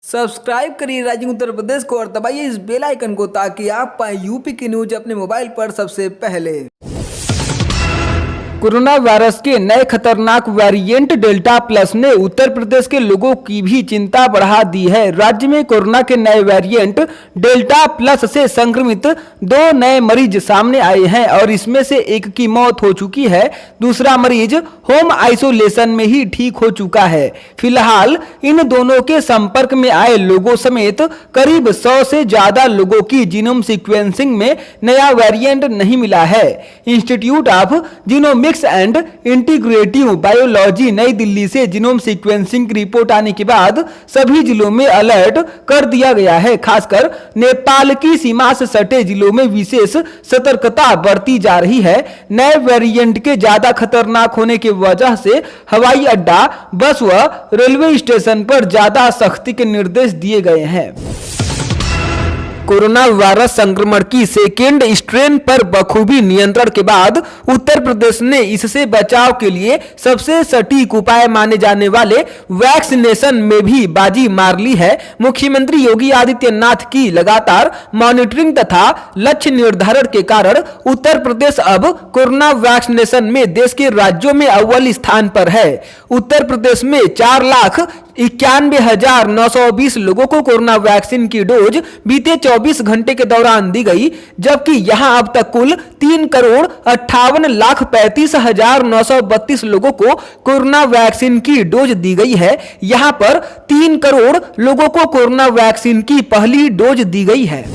Subscribe करिए rising Uttar Pradesh को और दबाइए इस बेल आइकन को ताकि आप पाएं यूपी की न्यूज अपने मोबाइल पर सबसे पहले। कोरोना वायरस के नए खतरनाक वेरिएंट डेल्टा प्लस ने उत्तर प्रदेश के लोगों की भी चिंता बढ़ा दी है। राज्य में कोरोना के नए वेरिएंट डेल्टा प्लस से संक्रमित 2 नए मरीज सामने आए हैं और इसमें से एक की मौत हो चुकी है। दूसरा मरीज होम आइसोलेशन में ही ठीक हो चुका है। फिलहाल इन दोनों के संपर्क में आए लोगों समेत करीब 100 से ज्यादा लोगों की जीनोम सीक्वेंसिंग में नया वेरिएंट नहीं मिला है। Institute of genomics and integrative biology नई दिल्ली से जीनोम सीक्वेंसिंग की रिपोर्ट आने के बाद सभी जिलों में अलर्ट कर दिया गया है। खासकर नेपाल की सीमा से सटे जिलों में विशेष सतर्कता बरती जा रही है। नए वेरिएंट के ज्यादा खतरनाक होने की वजह से हवाई अड्डा, बस व रेलवे स्टेशन पर ज्यादा सख्ती के निर्देश दिए गए हैं। कोरोना वायरस संक्रमण की सेकेंड स्ट्रेन पर बखूबी नियंत्रण के बाद उत्तर प्रदेश ने इससे बचाव के लिए सबसे सटीक उपाय माने जाने वाले वैक्सीनेशन में भी बाजी मार ली है। मुख्यमंत्री योगी आदित्यनाथ की लगातार मॉनिटरिंग तथा लक्ष्य निर्धारण के कारण उत्तर प्रदेश अब कोरोना वैक्सीनेशन में देश के राज्यों में अव्वल स्थान पर है। उत्तर प्रदेश में 4,91,920 लोगों को कोरोना वैक्सीन की डोज बीते 24 घंटे के दौरान दी गई, जबकि यहां अब तक कुल 3,58,35,932 लोगों को कोरोना वैक्सीन की डोज दी गई है। यहां पर 3 करोड़ लोगों को कोरोना वैक्सीन की पहली डोज दी गई है।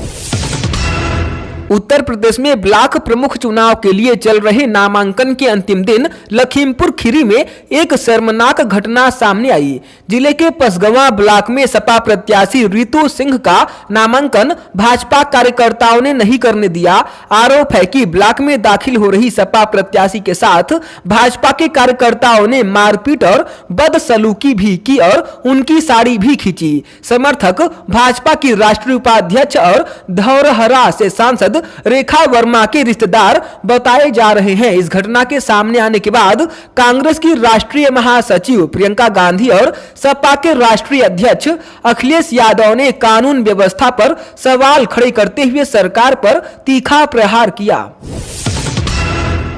उत्तर प्रदेश में ब्लॉक प्रमुख चुनाव के लिए चल रहे नामांकन के अंतिम दिन लखीमपुर खीरी में एक शर्मनाक घटना सामने आई। जिले के पसगवां ब्लॉक में सपा प्रत्याशी रितु सिंह का नामांकन भाजपा कार्यकर्ताओं ने नहीं करने दिया। आरोप है कि ब्लॉक में दाखिल हो रही सपा प्रत्याशी के साथ भाजपा के कार्यकर्ताओं ने मारपीट और बदसलूकी भी की और उनकी साड़ी भी खींची। समर्थक भाजपा की राष्ट्रीय उपाध्यक्ष और धौरहरा से सांसद रेखा वर्मा के रिश्तेदार बताए जा रहे हैं। इस घटना के सामने आने के बाद कांग्रेस की राष्ट्रीय महासचिव प्रियंका गांधी और सपा के राष्ट्रीय अध्यक्ष अखिलेश यादव ने कानून व्यवस्था पर सवाल खड़े करते हुए सरकार पर तीखा प्रहार किया।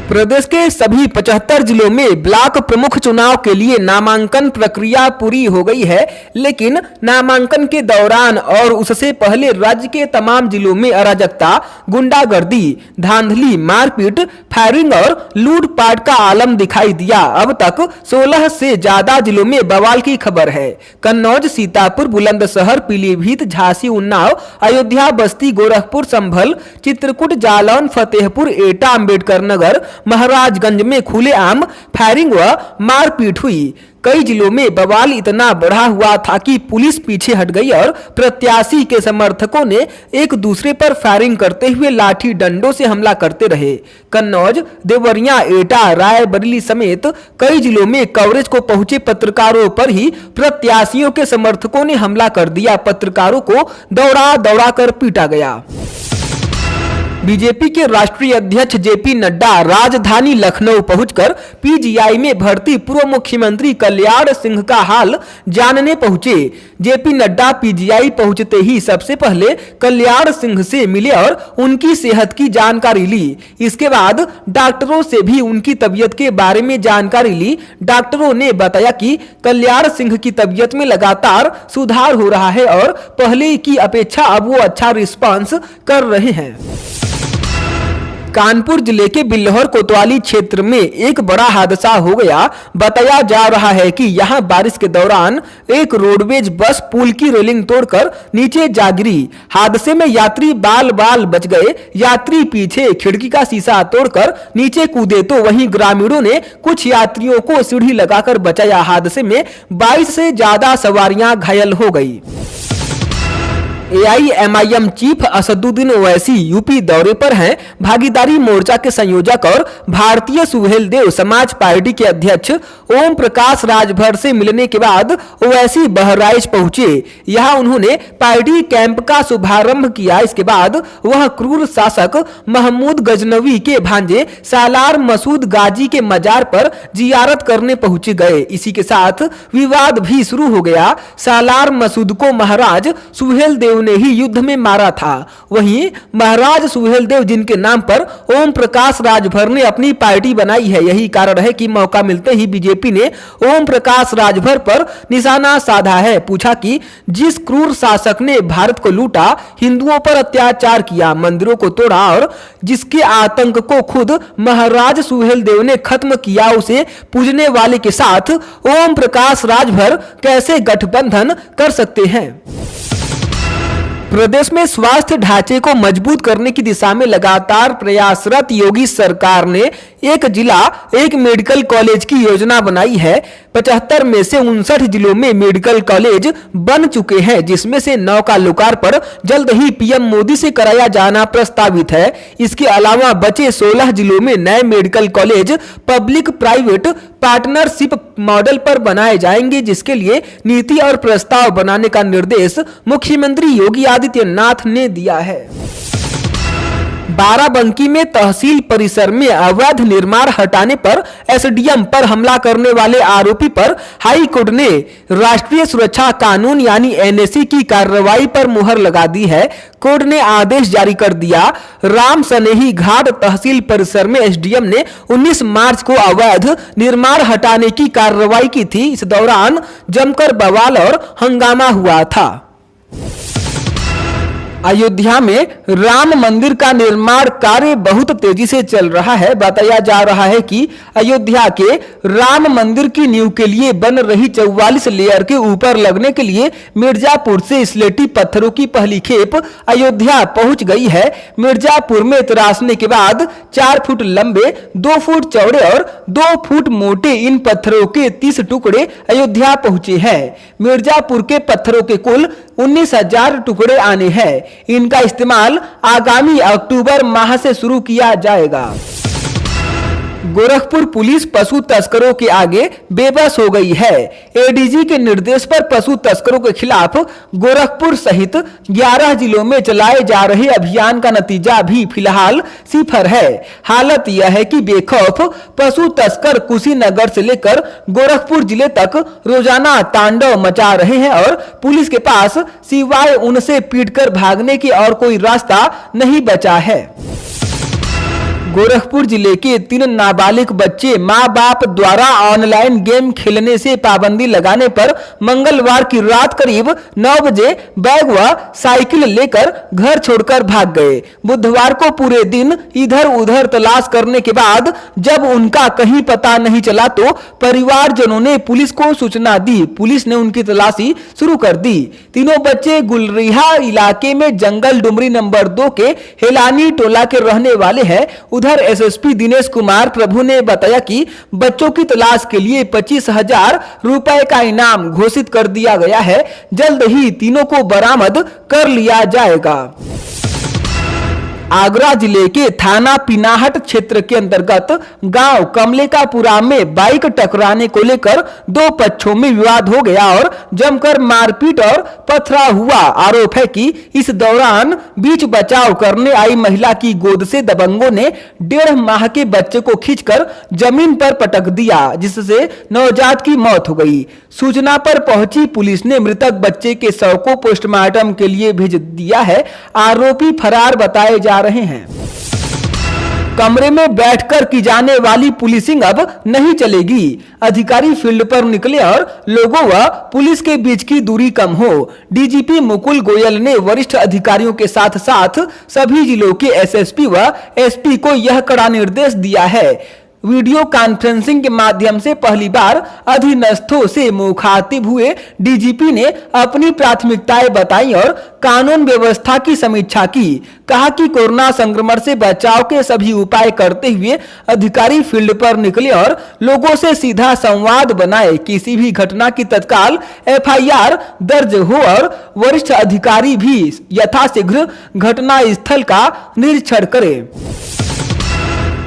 प्रदेश के सभी 75 जिलों में ब्लॉक प्रमुख चुनाव के लिए नामांकन प्रक्रिया पूरी हो गई है, लेकिन नामांकन के दौरान और उससे पहले राज्य के तमाम जिलों में अराजकता, गुंडागर्दी, धांधली, मारपीट, फायरिंग और लूटपाट का आलम दिखाई दिया। अब तक 16 से ज्यादा जिलों में बवाल की खबर है। कन्नौज, सीतापुर, बुलंदशहर, पीलीभीत, झांसी, उन्नाव, अयोध्या, बस्ती, गोरखपुर, संभल, चित्रकूट, जालौन, फतेहपुर, एटा, अम्बेडकर नगर, महाराजगंज में खुलेआम फायरिंग व मारपीट हुई। कई जिलों में बवाल इतना बढ़ा हुआ था कि पुलिस पीछे हट गई और प्रत्याशी के समर्थकों ने एक दूसरे पर फायरिंग करते हुए लाठी डंडों से हमला करते रहे। कन्नौज, देवरिया, एटा, रायबरेली समेत कई जिलों में कवरेज को पहुंचे पत्रकारों पर ही प्रत्याशियों के समर्थकों ने हमला कर दिया। पत्रकारों को दौड़ा दौड़ा कर पीटा गया। बीजेपी के राष्ट्रीय अध्यक्ष जेपी नड्डा राजधानी लखनऊ पहुंचकर पीजीआई में भर्ती पूर्व मुख्यमंत्री कल्याण सिंह का हाल जानने पहुंचे। जेपी नड्डा पीजीआई पहुंचते ही सबसे पहले कल्याण सिंह से मिले और उनकी सेहत की जानकारी ली। इसके बाद डॉक्टरों से भी उनकी तबीयत के बारे में जानकारी ली। डॉक्टरों ने बताया कि कल्याण सिंह की तबीयत में लगातार सुधार हो रहा है और पहले की अपेक्षा अब वो अच्छा रिस्पांस कर रहे हैं। कानपुर जिले के बिल्हौर कोतवाली क्षेत्र में एक बड़ा हादसा हो गया। बताया जा रहा है कि यहां बारिश के दौरान एक रोडवेज बस पुल की रेलिंग तोड़कर नीचे जा गिरी। हादसे में यात्री बाल बाल बच गए। यात्री पीछे खिड़की का शीशा तोड़कर नीचे कूदे तो वहीं ग्रामीणों ने कुछ यात्रियों को सीढ़ी लगाकर बचाया। हादसे में 22 से ज्यादा सवारियां घायल हो गई। AIMIM chief Asaduddin Owaisi UP दौरे पर हैं। भागीदारी मोर्चा के संयोजक और भारतीय सुहेलदेव समाज पार्टी के अध्यक्ष ओम प्रकाश राजभर से मिलने के बाद ओवैसी बहराइच पहुंचे। यहां उन्होंने पार्टी कैंप का शुभारंभ किया। इसके बाद वह क्रूर शासक महमूद गजनवी के भांजे सालार मसूद गाजी के मजार पर जियारत करने पहुंचे गए। इसी के साथ विवाद भी शुरू हो गया। सालार मसूद को महाराज सुहेलदेव ने ही युद्ध में मारा था। वहीं महाराज सुहेलदेव जिनके नाम पर ओम प्रकाश राजभर ने अपनी पार्टी बनाई है, यही कारण है कि मौका मिलते ही बीजेपी ने ओम प्रकाश राजभर पर निशाना साधा है। पूछा कि जिस क्रूर शासक ने भारत को लूटा, हिंदुओं पर अत्याचार किया, मंदिरों को तोड़ा और जिसके आतंक को खुद महाराज सुहेलदेव ने खत्म किया, उसे पूजने वाले के साथ ओम प्रकाश राजभर कैसे गठबंधन कर सकते हैं। प्रदेश में स्वास्थ्य ढांचे को मजबूत करने की दिशा में लगातार प्रयासरत योगी सरकार ने एक जिला एक मेडिकल कॉलेज की योजना बनाई है। 75 में से 59 जिलों में मेडिकल कॉलेज बन चुके हैं, जिसमें से 9 का लोकार्पण जल्द ही पीएम मोदी से कराया जाना प्रस्तावित है। इसके अलावा बचे 16 जिलों में नए medical college public private partnership model पर बनाए जाएंगे, जिसके लिए नीति और प्रस्ताव बनाने का निर्देश मुख्यमंत्री योगी आदित्यनाथ ने दिया है। बाराबंकी में तहसील परिसर में अवैध निर्माण हटाने पर एसडीएम पर हमला करने वाले आरोपी पर हाई कोर्ट ने राष्ट्रीय सुरक्षा कानून यानी एनएसी की कार्रवाई पर मुहर लगा दी है। कोर्ट ने आदेश जारी कर दिया। राम सनेही घाट तहसील परिसर में एसडीएम ने 19 मार्च को अवैध निर्माण हटाने की कार्रवाई की थी। इस दौरान जमकर बवाल और हंगामा हुआ था। अयोध्या में राम मंदिर का निर्माण कार्य बहुत तेजी से चल रहा है। बताया जा रहा है कि अयोध्या के राम मंदिर की नींव के लिए बन रही 44 लेयर के ऊपर लगने के लिए मिर्जापुर से स्लेटी पत्थरों की पहली खेप अयोध्या पहुंच गई है। मिर्जापुर में तराशने के बाद 4 फुट लंबे, 2 फुट चौड़े और 2 फुट मोटे इन पत्थरों के 30 टुकड़े अयोध्या पहुंचे हैं। मिर्जापुर के पत्थरों के कुल 19,000 टुकड़े आने हैं। इनका इस्तेमाल आगामी अक्टूबर माह से शुरू किया जाएगा। गोरखपुर पुलिस पशु तस्करों के आगे बेबस हो गई है। एडीजी के निर्देश पर पशु तस्करों के खिलाफ गोरखपुर सहित 11 जिलों में चलाए जा रहे अभियान का नतीजा भी फिलहाल सिफर है। हालत यह है कि बेखौफ पशु तस्कर कुशीनगर से लेकर गोरखपुर जिले तक रोजाना तांडव मचा रहे हैं और पुलिस के पास सिवाय उनसे पीटकर भागने की और कोई रास्ता नहीं बचा है। गोरखपुर जिले के 3 नाबालिग बच्चे मां बाप द्वारा ऑनलाइन गेम खेलने से पाबंदी लगाने पर मंगलवार की रात करीब 9 बजे बैग व साइकिल लेकर घर छोड़कर भाग गए। बुधवार को पूरे दिन इधर उधर तलाश करने के बाद जब उनका कहीं पता नहीं चला तो परिवारजनों ने पुलिस को सूचना दी। पुलिस ने उनकी तलाशी शुरू कर दी। तीनों बच्चे गुलरिहा इलाके में जंगल डुमरी नंबर 2 के हेलानी टोला के रहने वाले हैं। उधर एसएसपी दिनेश कुमार प्रभु ने बताया कि बच्चों की तलाश के लिए 25,000 रुपए का इनाम घोषित कर दिया गया है। जल्द ही तीनों को बरामद कर लिया जाएगा। आगरा जिले के थाना पिनाहट क्षेत्र के अंतर्गत गांव कमलेकापुरा में बाइक टकराने को लेकर 2 पक्षों में विवाद हो गया और जमकर मारपीट और पथराव हुआ। आरोप है कि इस दौरान बीच बचाव करने आई महिला की गोद से दबंगों ने 1.5 माह के बच्चे को खींचकर जमीन पर पटक दिया, जिससे नवजात की मौत हो गई। सूचना पर पहुंची पुलिस ने मृतक बच्चे के शव को पोस्टमार्टम के लिए भेज दिया है। आरोपी फरार बताए जा रहे हैं। कमरे में बैठकर की जाने वाली पुलिसिंग अब नहीं चलेगी। अधिकारी फील्ड पर निकले और लोगों व पुलिस के बीच की दूरी कम हो। डीजीपी मुकुल गोयल ने वरिष्ठ अधिकारियों के साथ साथ सभी जिलों के एसएसपी व एसपी को यह कड़ा निर्देश दिया है। वीडियो कॉन्फ्रेंसिंग के माध्यम से पहली बार अधीनस्थों से मुखातिब हुए डीजीपी ने अपनी प्राथमिकताएं बताई और कानून व्यवस्था की समीक्षा की। कहा कि कोरोना संक्रमण से बचाव के सभी उपाय करते हुए अधिकारी फील्ड पर निकले और लोगों से सीधा संवाद बनाए। किसी भी घटना की तत्काल एफआईआर दर्ज हो और वरिष्ठ अधिकारी भी यथाशीघ्र घटना स्थल का निरीक्षण करें।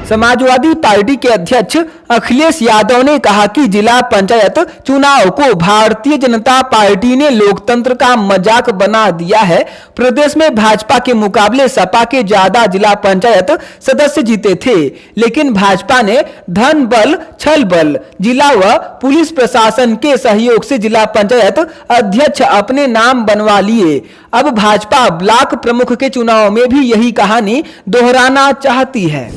समाजवादी पार्टी के अध्यक्ष अखिलेश यादव ने कहा कि जिला पंचायत चुनाव को भारतीय जनता पार्टी ने लोकतंत्र का मजाक बना दिया है। प्रदेश में भाजपा के मुकाबले सपा के ज्यादा जिला पंचायत सदस्य जीते थे, लेकिन भाजपा ने धन बल छल बल जिला व पुलिस प्रशासन के सहयोग से जिला पंचायत अध्यक्ष अपने नाम बनवा लिए। अब भाजपा ब्लॉक प्रमुख के चुनाव में भी यही कहानी दोहराना चाहती है।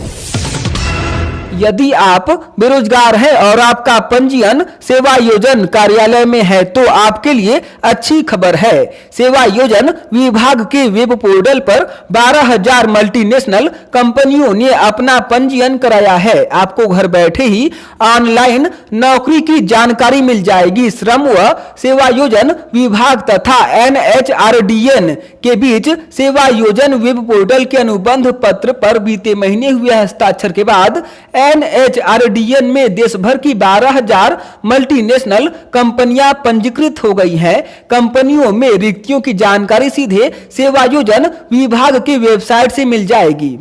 यदि आप बेरोजगार हैं और आपका पंजीयन सेवा योजन कार्यालय में है तो आपके लिए अच्छी खबर है। सेवा योजन विभाग के वेब पोर्टल पर 12,000 मल्टीनेशनल कंपनियों ने अपना पंजीयन कराया है। आपको घर बैठे ही ऑनलाइन नौकरी की जानकारी मिल जाएगी। श्रम व सेवा योजन विभाग तथा NHRDN के बीच सेवा योजन वेब पोर्टल के अनुबंध पत्र पर बीते महीने हुए हस्ताक्षर के बाद NHRDN में देश भर की 12,000 मल्टीनेशनल कंपनियां पंजीकृत हो गई हैं। कंपनियों में रिक्तियों की जानकारी सीधे सेवा योजन विभाग की वेबसाइट से मिल जाएगी।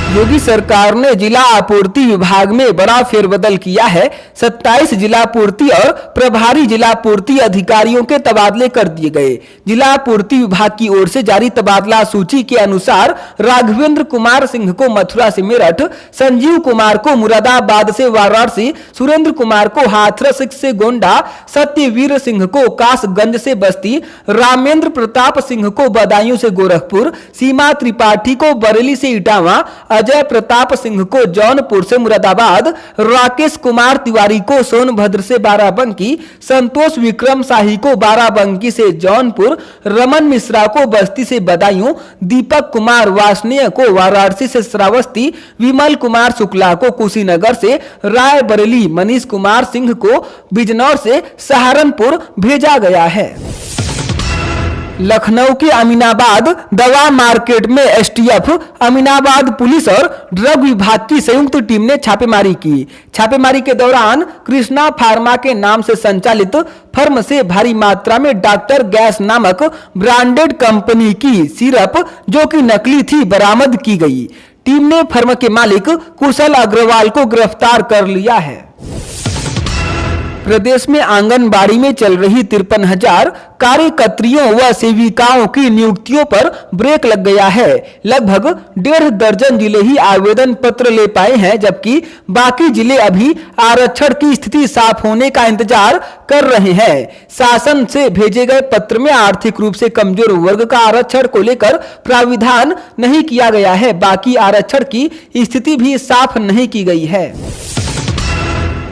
योगी सरकार ने जिला आपूर्ति विभाग में बड़ा फेरबदल किया है। 27 जिला पूर्ति और प्रभारी जिला पूर्ति अधिकारियों के तबादले कर दिए गए। जिला आपूर्ति विभाग की ओर से जारी तबादला सूची के अनुसार राघवेंद्र कुमार सिंह को मथुरा से मेरठ, संजीव कुमार को मुरादाबाद से वाराणसी, सुरेंद्र कुमार को हाथरस से गोंडा, सत्यवीर सिंह को कासगंज से बस्ती, रामेंद्र प्रताप सिंह को बदायूं से गोरखपुर, सीमा त्रिपाठी को बरेली से इटावा, अजय प्रताप सिंह को जौनपुर से मुरादाबाद, राकेश कुमार तिवारी को सोनभद्र से बाराबंकी, संतोष विक्रम शाही को बाराबंकी से जौनपुर, रमन मिश्रा को बस्ती से बदायूं, दीपक कुमार वासनीय को वाराणसी से श्रावस्ती, विमल कुमार शुक्ला को कुशीनगर से रायबरेली, मनीष कुमार सिंह को बिजनौर से सहारनपुर भेजा गया है। लखनऊ के अमीनाबाद दवा मार्केट में एसटीएफ, अमीनाबाद पुलिस और ड्रग विभाग की संयुक्त टीम ने छापेमारी की। छापेमारी के दौरान कृष्णा फार्मा के नाम से संचालित फर्म से भारी मात्रा में डॉक्टर गैस नामक ब्रांडेड कंपनी की सिरप, जो कि नकली थी, बरामद की गई। टीम ने फर्म के मालिक कुशल अग्रवाल को गिरफ्तार कर लिया है। प्रदेश में आंगनबाड़ी में चल रही 53,000 कार्यकर्त्रियों व सेविकाओं की नियुक्तियों पर ब्रेक लग गया है। लगभग 1.5 दर्जन जिले ही आवेदन पत्र ले पाए हैं, जबकि बाकी जिले अभी आरक्षण की स्थिति साफ होने का इंतजार कर रहे हैं। शासन से भेजे गए पत्र में आर्थिक रूप से कमजोर वर्ग का आरक्षण को लेकर प्राविधान नहीं किया गया है। बाकी आरक्षण की स्थिति भी साफ नहीं की गई है।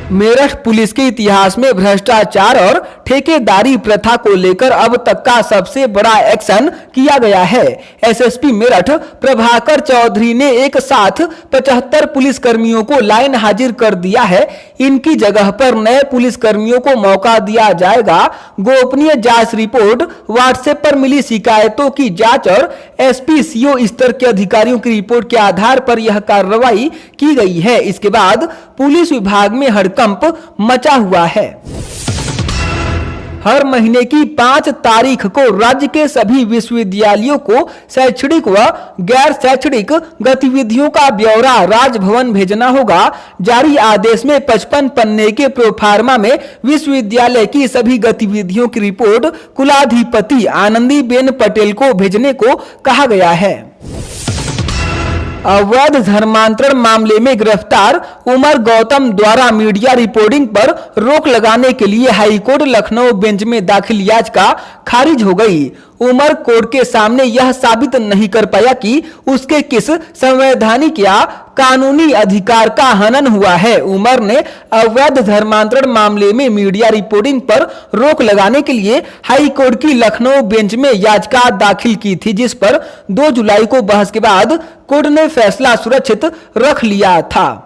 मेरठ पुलिस के इतिहास में भ्रष्टाचार और ठेकेदारी प्रथा को लेकर अब तक का सबसे बड़ा एक्शन किया गया है। एसएसपी मेरठ प्रभाकर चौधरी ने एक साथ 75 पुलिस कर्मियों को लाइन हाजिर कर दिया है। इनकी जगह पर नए पुलिस कर्मियों को मौका दिया जाएगा। गोपनीय जांच रिपोर्ट, व्हाट्सएप पर मिली शिकायतों की जांच और एसपी सीओ स्तर के अधिकारियों की रिपोर्ट के आधार पर यह कार्रवाई की गई है। इसके बाद पुलिस विभाग में हड़कंप मचा हुआ है। हर महीने की 5 तारीख को राज्य के सभी विश्वविद्यालयों को शैक्षणिक व गैर शैक्षणिक गतिविधियों का ब्यौरा राजभवन भेजना होगा। जारी आदेश में 55 पन्ने के प्रोफार्मा में विश्वविद्यालय की सभी गतिविधियों की रिपोर्ट कुलाधिपति आनंदीबेन पटेल को भेजने को कहा गया है। अवैध धर्मांतरण मामले में गिरफ्तार उमर गौतम द्वारा मीडिया रिपोर्टिंग पर रोक लगाने के लिए हाईकोर्ट लखनऊ बेंच में दाखिल याचिका खारिज हो गई। उमर कोर्ट के सामने यह साबित नहीं कर पाया कि उसके किस संवैधानिक या कानूनी अधिकार का हनन हुआ है। उमर ने अवैध धर्मांतरण मामले में मीडिया रिपोर्टिंग पर रोक लगाने के लिए हाई कोर्ट की लखनऊ बेंच में याचिका दाखिल की थी, जिस पर 2 जुलाई को बहस के बाद कोर्ट ने फैसला सुरक्षित रख लिया था।